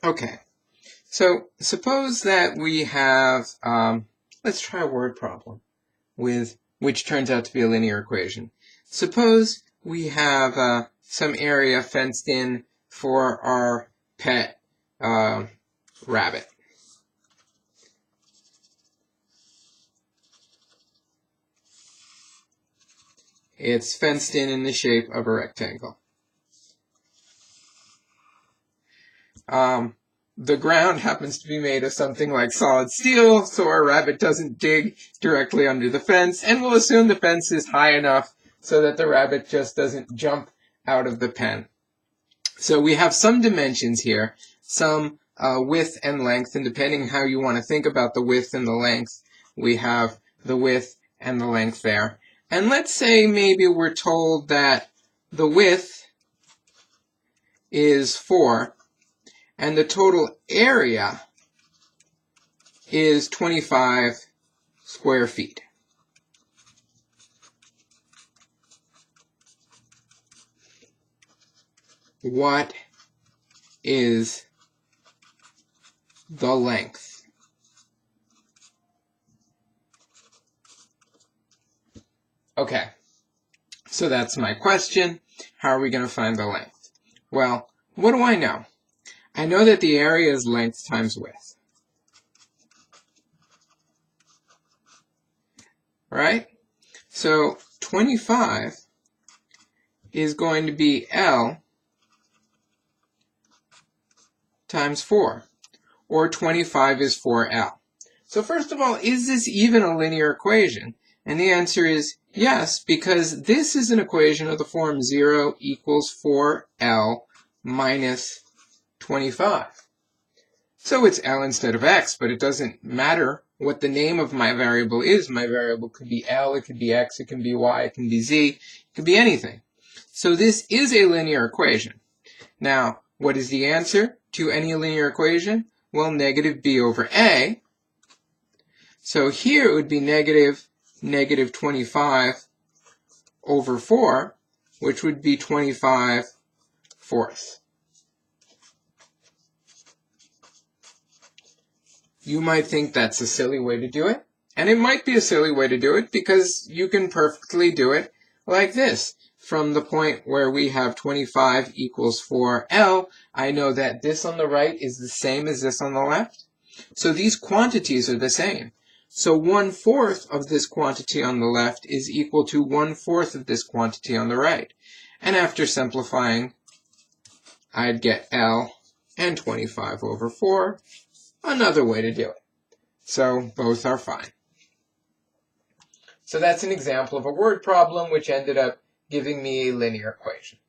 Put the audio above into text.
Okay, so suppose that we have, let's try a word problem which turns out to be a linear equation. Suppose we have some area fenced in for our pet rabbit. It's fenced in the shape of a rectangle. The ground happens to be made of something like solid steel, so our rabbit doesn't dig directly under the fence, and we'll assume the fence is high enough so that the rabbit just doesn't jump out of the pen. So we have some dimensions here, some width and length, and depending how you want to think about the width and the length, we have the width and the length there. And let's say maybe we're told that the width is 4, and the total area is 25 square feet. What is the length? Okay, so that's my question. How are we going to find the length? Well, what do I know? I know that the area is length times width. Right? So 25 is going to be L times 4, or 25 is 4L. So first of all, is this even a linear equation? And the answer is yes, because this is an equation of the form 0 equals 4L minus 25. So it's L instead of X, but it doesn't matter what the name of my variable is. My variable could be L, it could be X, it can be Y, it can be Z, it could be anything. So this is a linear equation. Now, what is the answer to any linear equation? Well, negative b over a. So here it would be negative 25 over 4, which would be 25 fourths. You might think that's a silly way to do it, and it might be a silly way to do it because you can perfectly do it like this. From the point where we have 25 equals 4L, I know that this on the right is the same as this on the left. So these quantities are the same. So 1/4 of this quantity on the left is equal to 1/4 of this quantity on the right. And after simplifying, I'd get L and 25 over 4. Another way to do it. So both are fine. So that's an example of a word problem which ended up giving me a linear equation.